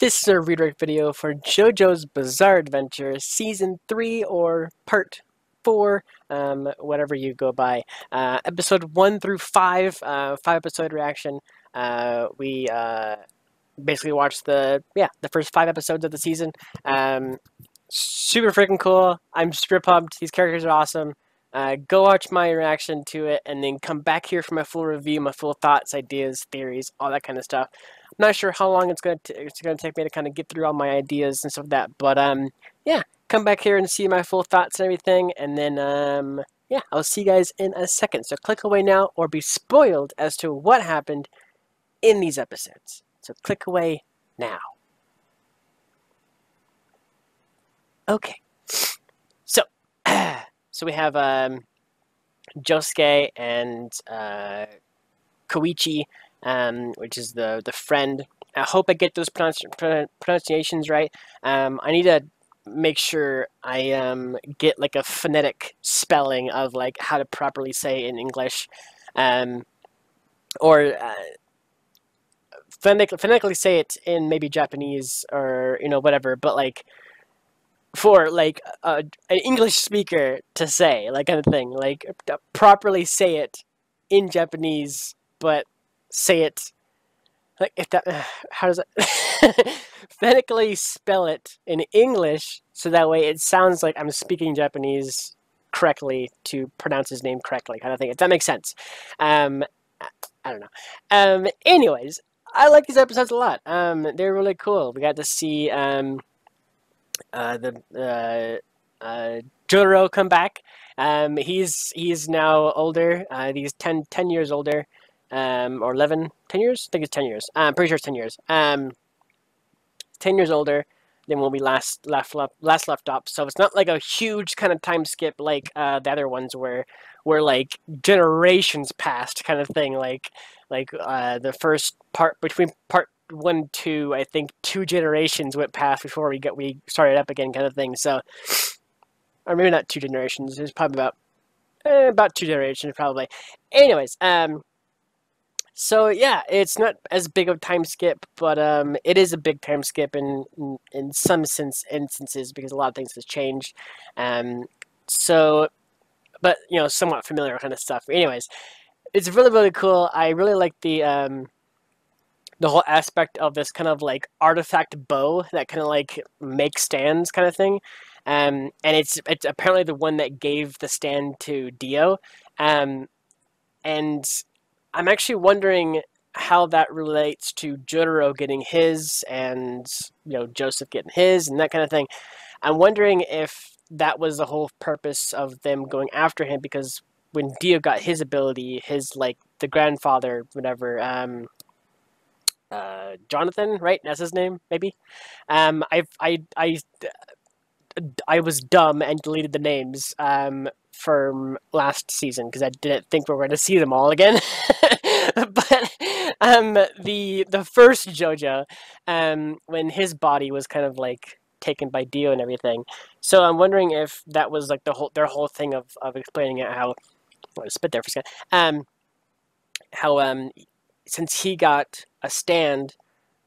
This is a redirect video for Jojo's Bizarre Adventure Season 3 or Part 4, whatever you go by. Episode 1 through 5, 5-episode reaction. We basically watched the first 5 episodes of the season. Super freaking cool. I'm super pumped. These characters are awesome. Go watch my reaction to it and then come back here for my full review, my full thoughts, ideas, theories, all that kind of stuff. I'm not sure how long it's gonna take me to kind of get through all my ideas and stuff like that, but yeah, come back here and see my full thoughts and everything, and then yeah, I'll see you guys in a second. So click away now or be spoiled as to what happened in these episodes. So click away now. Okay, so so we have Josuke and Koichi, which is the friend. I hope I get those pronunciations right. I need to make sure I get like a phonetic spelling of like how to properly say it in English, or phonetically say it in maybe Japanese or whatever. But like for like an English speaker to say like kind of thing, like properly say it in Japanese, but say it like if that how does it phonetically spell it in English so that way it sounds like I'm speaking Japanese correctly to pronounce his name correctly, kind of thing, if that makes sense. I don't know. Anyways, I like these episodes a lot. They're really cool. We got to see Jojo come back. He's now older. He's 10 years older, or 11, 10 years? I think it's 10 years. I'm pretty sure it's 10 years. 10 years older than when we last left off. So it's not like a huge kind of time skip like the other ones where like generations passed kind of thing. Like the first part between part 1 and 2, I think 2 generations went past before we started up again, kind of thing. So, or maybe not 2 generations. It's probably about 2 generations, probably. Anyways, so yeah, it's not as big of a time skip, but it is a big time skip in some instances because a lot of things has changed. So, but somewhat familiar kind of stuff. Anyways, it's really cool. I really like the whole aspect of this kind of like artifact bow that kind of like makes stands kind of thing. And it's apparently the one that gave the stand to Dio. And I'm actually wondering how that relates to Jotaro getting his and Joseph getting his and that kind of thing. I'm wondering if that was the whole purpose of them going after him, because when Dio got his ability, his like the grandfather, whatever, Jonathan, right? That's his name, maybe. I was dumb and deleted the names from last season because I didn't think we were going to see them all again. But the first Jojo, when his body was kind of like taken by Dio and everything. So I'm wondering if that was like their whole thing of explaining it, how I spit there for a second. How since he got a stand,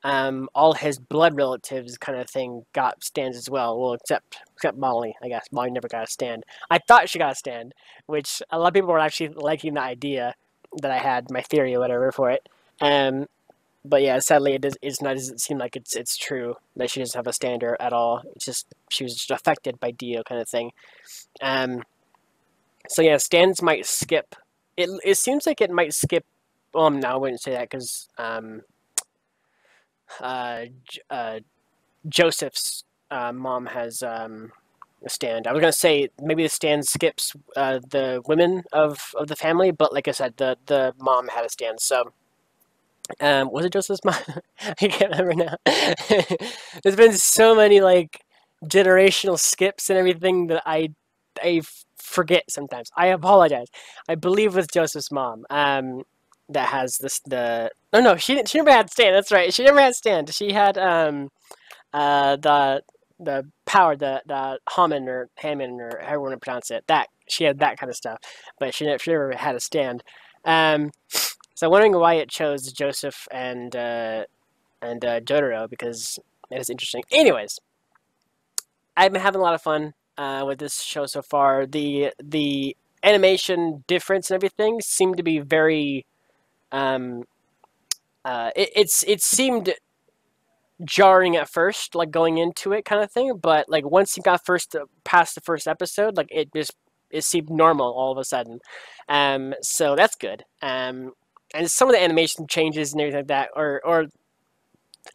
all his blood relatives kind of thing got stands as well. Well, except Molly, I guess. Molly never got a stand. I thought she got a stand, which a lot of people were actually liking the idea that I had, my theory or whatever for it. But yeah, sadly, it doesn't seem like it's true that she doesn't have a stand at all. It's just she was just affected by Dio kind of thing. So yeah, stands might skip. It seems like it might skip. Well, no, I wouldn't say that because Joseph's mom has a stand. I was gonna say maybe the stand skips the women of the family, but like I said, the mom had a stand. So was it Joseph's mom? I can't remember now. There's been so many like generational skips and everything that I forget sometimes. I apologize. I believe it was Joseph's mom. That has no, she never had stand. That's right, she never had stand. She had the power, the Hammond or Hammond or however you want to pronounce it. That she had that kind of stuff, but she never had a stand. So I'm wondering why it chose Joseph and Jotaro, because It is interesting. Anyways, I've been having a lot of fun with this show so far. The animation difference and everything seemed to be very. It seemed jarring at first, like going into it, kind of thing. But like once you got past the first episode, like it seemed normal all of a sudden. So that's good. And some of the animation changes and everything like that, or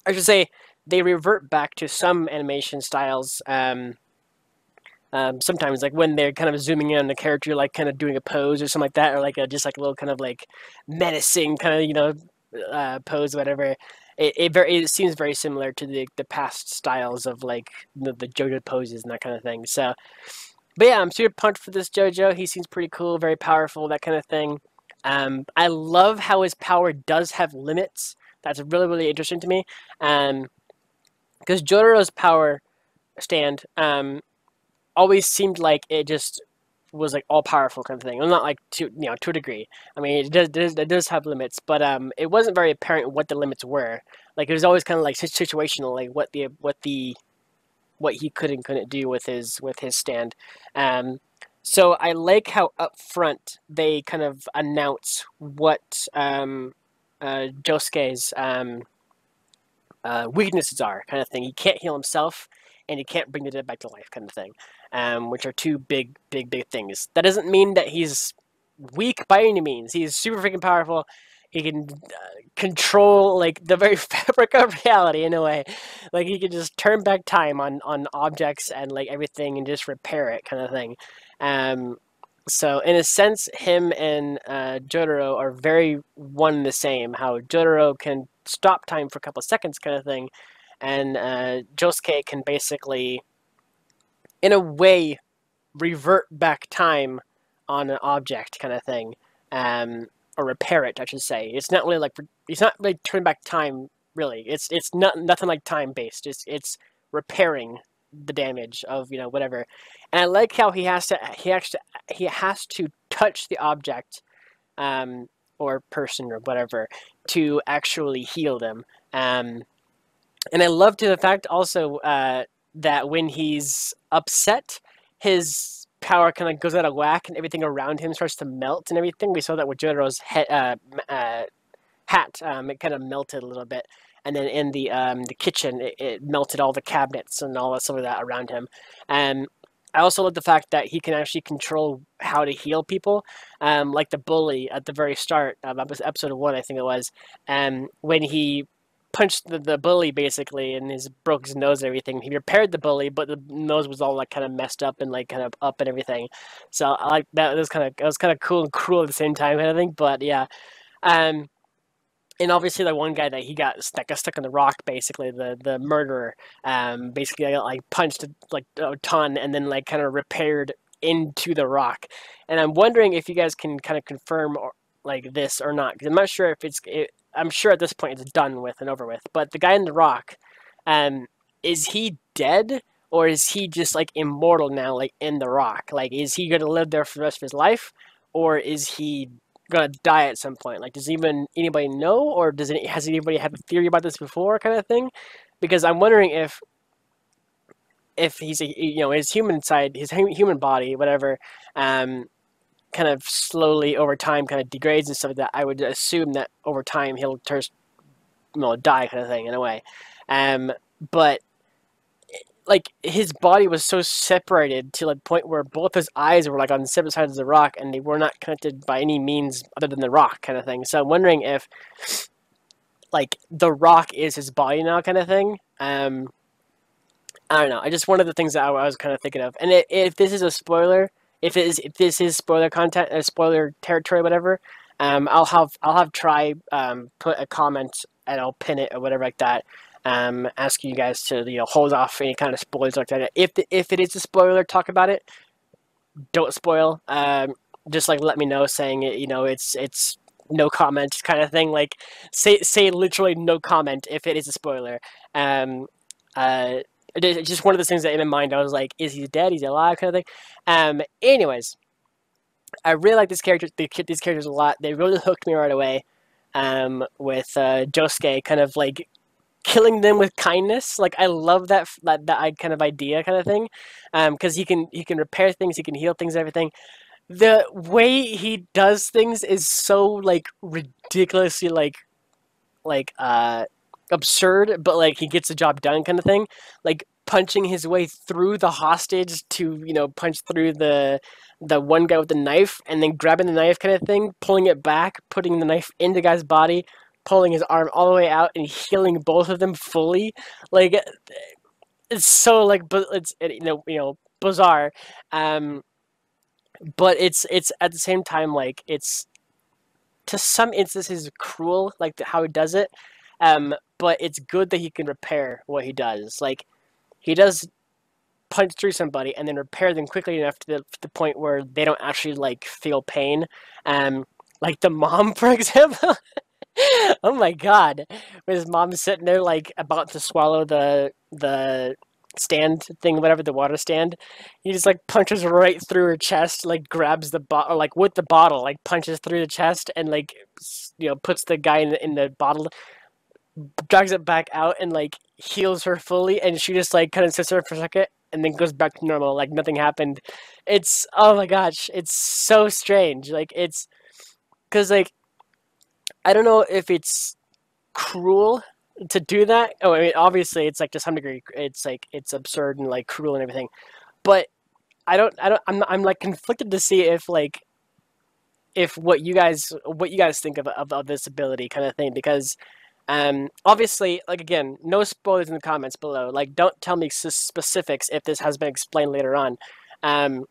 I should say, they revert back to some animation styles. Sometimes, like when they're kind of zooming in on the character, like kind of doing a pose or something like that, or like just like a little kind of like menacing kind of pose, or whatever. It seems very similar to the past styles of like the Jojo poses and that kind of thing. So, but yeah, I'm super pumped for this Jojo. He seems pretty cool, very powerful, that kind of thing. I love how his power does have limits. That's really interesting to me. Because Jotaro's power stand always seemed like it just was like all powerful kind of thing. Well, not like to a degree. I mean, it does have limits, but it wasn't very apparent what the limits were. Like it was always kind of like situational, like what he could and couldn't do with his stand. So I like how up front they kind of announce what Josuke's weaknesses are, kind of thing. He can't heal himself, and he can't bring the dead back to life, kind of thing. Which are two big things. That doesn't mean that he's weak by any means. He's super freaking powerful. He can control like the very fabric of reality in a way. Like he can just turn back time on objects and like everything and just repair it, kind of thing. So in a sense, him and Jotaro are very one and the same. How Jotaro can stop time for a couple of seconds, kind of thing, and Josuke can basically, in a way, revert back time on an object, kind of thing, or repair it, I should say. It's not really like turn back time. Really, it's nothing like time based. It's repairing the damage of whatever. And I like how he has to touch the object, or person or whatever, to actually heal them. And I love the fact also that when he's upset, his power kind of goes out of whack and everything around him starts to melt and everything. We saw that with Jotaro's hat. It kind of melted a little bit. And then in the kitchen, it melted all the cabinets and all that some of that around him. And I also love the fact that he can actually control how to heal people, like the bully at the very start of episode 1, I think it was, when he punched the bully basically and broke his nose and everything. He repaired the bully, but the nose was all like kind of messed up and like kind of up and everything. So I like that. It was kind of cool and cruel at the same time, kind of thing. But yeah, and obviously the one guy that got stuck in the rock, basically the murderer, basically I got like punched like a ton and then like kind of repaired into the rock. And I'm wondering if you guys can kind of confirm like this or not, because I'm not sure if I'm sure at this point it's done with and over with. But the guy in the rock, is he dead or is he just like immortal now, like in the rock? Like, is he gonna live there for the rest of his life, or is he gonna die at some point? Like, does anybody know, or has anybody had a theory about this before, kind of thing? Because I'm wondering if he's his human side, his human body, whatever, kind of slowly over time kind of degrades and stuff like that. I would assume that over time he'll die, kind of thing, in a way. But like his body was so separated to like point where both his eyes were like on separate sides of the rock and they were not connected by any means other than the rock, kind of thing. So I'm wondering if like the rock is his body now, kind of thing. I don't know. I just one of the things that I was kind of thinking of. And if this is a spoiler, if this is spoiler content, spoiler territory, whatever, I'll have Try put a comment and I'll pin it or whatever like that. Asking you guys to hold off any kind of spoilers like that. If it is a spoiler, talk about it. Don't spoil. Just like let me know, saying it's no comment kind of thing. Like say literally no comment if it is a spoiler. It's just one of those things that in my mind I was like, is he dead? Is he alive? Kind of thing. Anyways, I really like these characters a lot. They really hooked me right away. With Josuke kind of like killing them with kindness. Like I love that kind of idea kind of thing, because he can repair things, he can heal things, everything. The way he does things is so like ridiculously like absurd, but like he gets the job done kind of thing. Like punching his way through the hostage to punch through the one guy with the knife, and then grabbing the knife kind of thing, pulling it back, putting the knife in the guy's body, pulling his arm all the way out, and healing both of them fully. Like it's so like, but it's bizarre, um, but it's at the same time like it's to some instances cruel, like how he does it. But it's good that he can repair what he does. Like he does punch through somebody and then repair them quickly enough to the point where they don't actually like feel pain. Like the mom, for example. Oh my god, when his mom's sitting there like about to swallow the stand thing, whatever, the water stand, he just like punches right through her chest, like grabs the bottle, like with the bottle, like punches through the chest, and like puts the guy in the bottle, drags it back out, and like heals her fully, and she just like kind of sits there for a second and then goes back to normal, like nothing happened. It's, oh my gosh, it's so strange. Like it's because like I don't know if it's cruel to do that. Oh, I mean, obviously, it's like to some degree, it's like it's absurd and like cruel and everything. But I'm like conflicted to see if like if what you guys think of this ability kind of thing, because obviously, like again, no spoilers in the comments below. Like, don't tell me specifics if this has been explained later on. Um,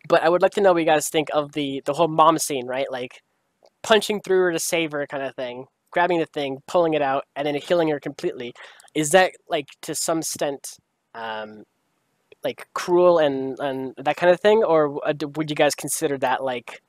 but I would like to know what you guys think of the whole mom scene, right? Like punching through her to save her kind of thing, grabbing the thing, pulling it out, and then healing her completely. Is that like to some extent um, like cruel and that kind of thing, or would you guys consider that like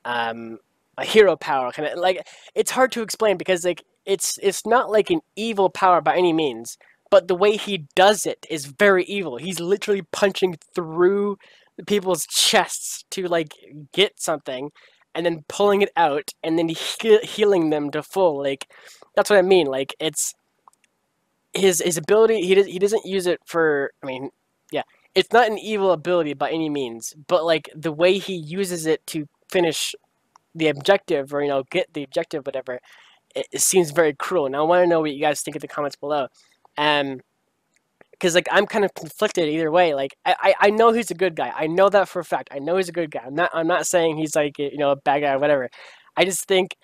um, a hero power kind of like? It's hard to explain because like it's not like an evil power by any means, but the way he does it is very evil. He's literally punching through people's chests to like get something, and then pulling it out, and then healing them to full. Like that's what I mean. Like it's his ability. He doesn't use it for. I mean, yeah, it's not an evil ability by any means, but like the way he uses it to finish the objective, or get the objective, whatever, it seems very cruel. And I want to know what you guys think in the comments below. Um, because like I'm kind of conflicted either way. Like I know he's a good guy. I know that for a fact. I know he's a good guy. I'm not saying he's like a bad guy or whatever. I just think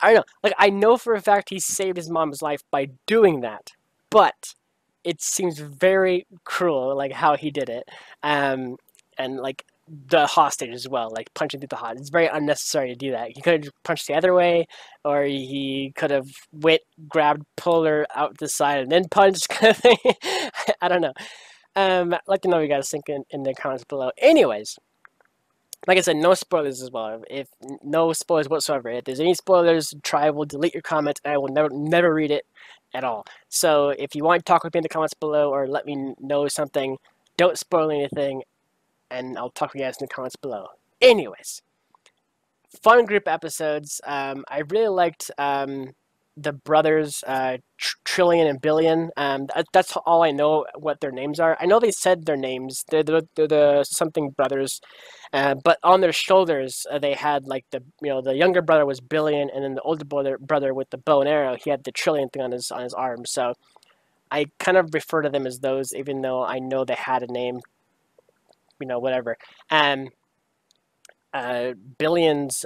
I don't know. Like I know for a fact he saved his mom's life by doing that, but it seems very cruel, like how he did it, and like the hostage as well, like punching through the hostage. It's very unnecessary to do that. He could have punched the other way, or he could have grabbed, pulled her out the side, and then punched. Kind of thing. I don't know. I'd like to know what you guys think in the comments below. Anyways, like I said, no spoilers as well. If no spoilers whatsoever. If there's any spoilers, I will delete your comment, and I will never read it at all. So if you want to talk with me in the comments below, or let me know something, don't spoil anything, and I'll talk with you guys in the comments below. Anyways, fun group episodes. I really liked the brothers, Trillion and Billion. That's all I know what their names are. I know they said their names. They're the something brothers, but on their shoulders they had like the younger brother was Billion, and then the older brother with the bow and arrow, he had the Trillion thing on his arm. So I kind of refer to them as those, even though I know they had a name. Whatever. Billion's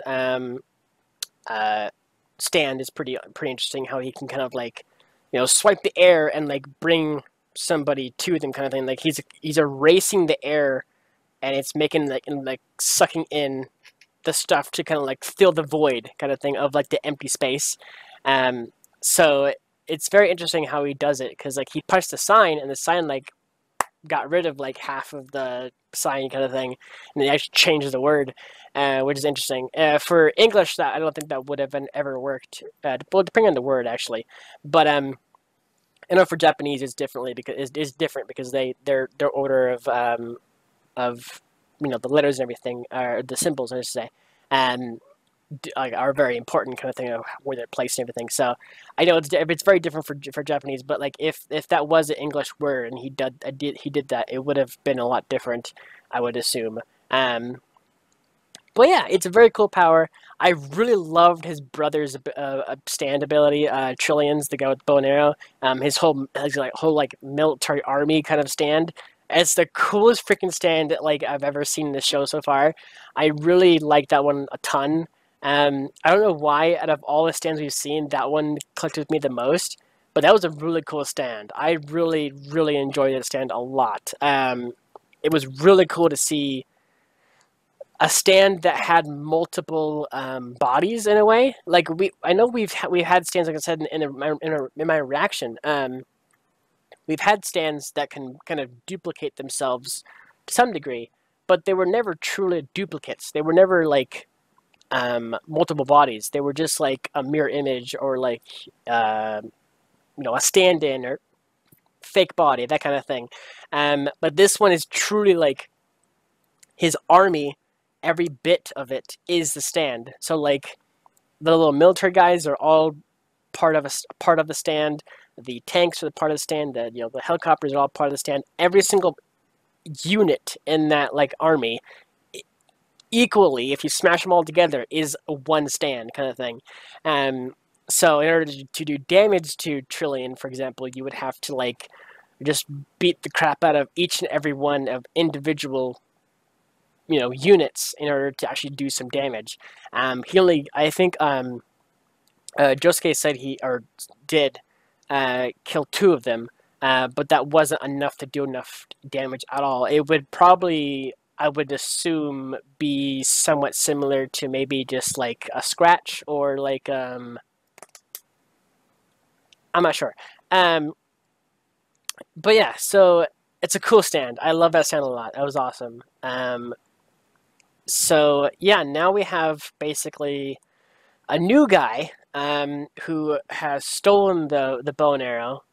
stand is pretty interesting. How he can kind of like swipe the air and like bring somebody to them, kind of thing. Like he's erasing the air, and it's making like sucking in the stuff to kind of like fill the void, kind of thing, of like the empty space. So it's very interesting how he does it, because like he punched the sign, and the sign like got rid of like half of the sign, kind of thing, and they actually changed the word, which is interesting. For English, that I don't think that would have ever worked. Well, depending on the word, actually, but I know for Japanese it's differently, because it's different because their order of the letters and everything, or the symbols, I should say. like are very important kind of thing of where they're placed and everything. So I know it's very different for Japanese, but like if that was an English word and he did that, it would have been a lot different, I would assume. But yeah, it's a very cool power. I really loved his brother's stand ability, Trillions, the guy with bow and arrow. His whole like military army kind of stand. It's the coolest freaking stand like I've ever seen in the show so far. I really like that one a ton. I don't know why out of all the stands we've seen, that one clicked with me the most. But that was a really cool stand. I really, really enjoyed that stand a lot. It was really cool to see a stand that had multiple bodies in a way. Like I know we've had stands, like I said in my reaction. We've had stands that can kind of duplicate themselves to some degree, but they were never truly duplicates. They were never like multiple bodies. They were just like a mirror image or like a stand-in or fake body, that kind of thing. But this one is truly like his army. Every bit of it is the stand. So like the little military guys are all part of the stand. The tanks are the part of the stand. The helicopters are all part of the stand. Every single unit in that like army, equally, if you smash them all together, is a one stand kind of thing. So in order to do damage to Trillion, for example, you would have to like just beat the crap out of each and every one of individual units in order to actually do some damage. I think Josuke said he or did kill two of them, but that wasn't enough to do enough damage at all. It would probably, I would assume, be somewhat similar to maybe just like a scratch or like I'm not sure. But yeah, so it's a cool stand. I love that stand a lot. That was awesome. So yeah, now we have basically a new guy who has stolen the bow and arrow,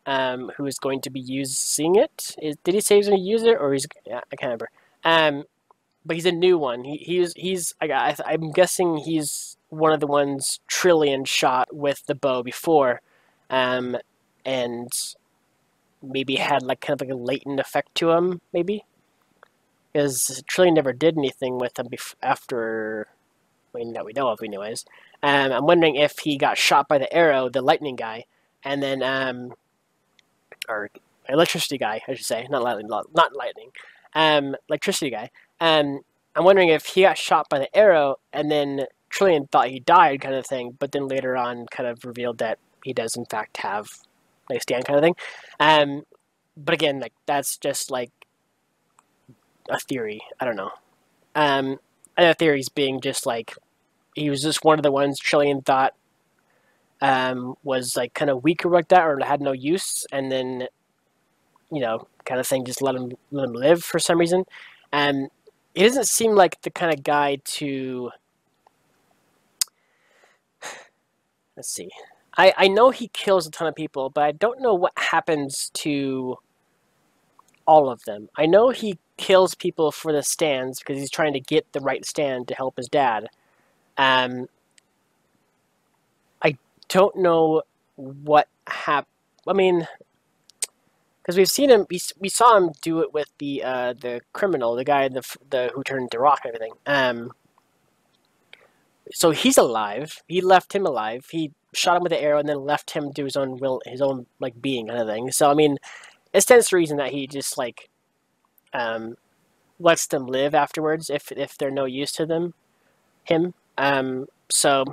who is going to be using it. Did he say he's going to use it, or yeah, I can't remember. But he's a new one. I'm guessing he's one of the ones Trillion shot with the bow before, and maybe had like kind of like a latent effect to him, maybe. Because Trillion never did anything with him after, that we know of, anyways. I'm wondering if he got shot by the arrow, the lightning guy, and then or electricity guy, I should say, not lightning, electricity guy. I'm wondering if he got shot by the arrow, and then Trillion thought he died, kind of thing, but then later on, kind of revealed that he does in fact have like stand, kind of thing. But again, like that's just like a theory. I don't know. Other theories being just like he was just one of the ones Trillion thought was like kind of weaker like that or had no use, and then kind of thing, just let him live for some reason. He doesn't seem like the kind of guy to. Let's see. I know he kills a ton of people, but I don't know what happens to all of them. I know he kills people for the stands because he's trying to get the right stand to help his dad. I don't know what happened. I mean, because we've seen him, we saw him do it with the criminal, the guy who turned into rock and everything. So he's alive. He left him alive. He shot him with an arrow and then left him to his own will, his own like being kind of thing. So I mean, it stands to reason that he just like lets them live afterwards if they're no use to him. So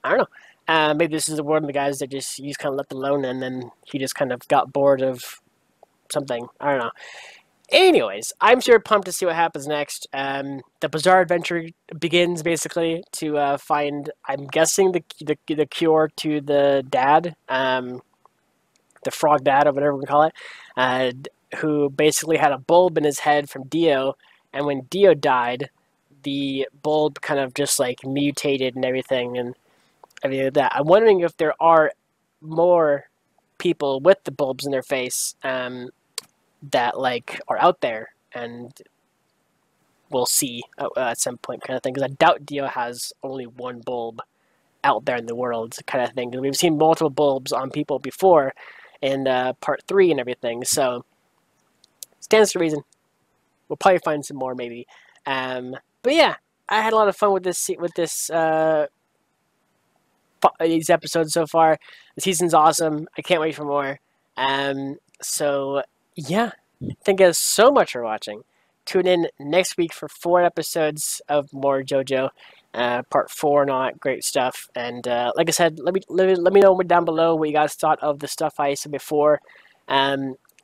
I don't know. Maybe this is one of the guys that he's kind of left alone, and then he just kind of got bored of something. I don't know. Anyways, I'm sure pumped to see what happens next. The bizarre adventure begins basically to find, I'm guessing, the cure to the dad, the frog dad or whatever we call it, who basically had a bulb in his head from Dio, and when Dio died, the bulb kind of just like mutated and everything and everything like that. I'm wondering if there are more people with the bulbs in their face that like are out there, and we'll see at some point, kind of thing. Because I doubt Dio has only one bulb out there in the world, kind of thing. We've seen multiple bulbs on people before in part 3 and everything, so stands to reason. We'll probably find some more, maybe. But yeah, I had a lot of fun with this these episodes so far. The season's awesome. I can't wait for more. So yeah, thank you guys so much for watching. Tune in next week for 4 episodes of more JoJo, part 4 and all that great stuff. And like I said, let me know down below what you guys thought of the stuff I said before.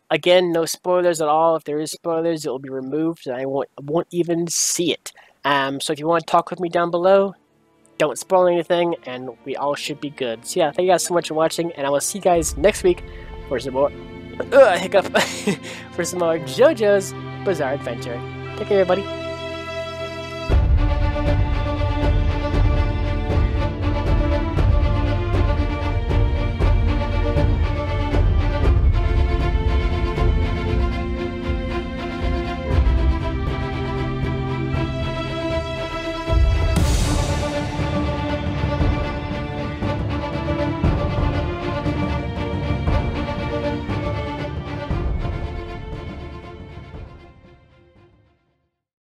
Again, no spoilers at all. If there is spoilers, it will be removed, and I won't even see it. So if you want to talk with me down below, don't spoil anything, and we all should be good. So yeah, thank you guys so much for watching, and I will see you guys next week for some more hiccup for some more JoJo's Bizarre Adventure. Take care, everybody.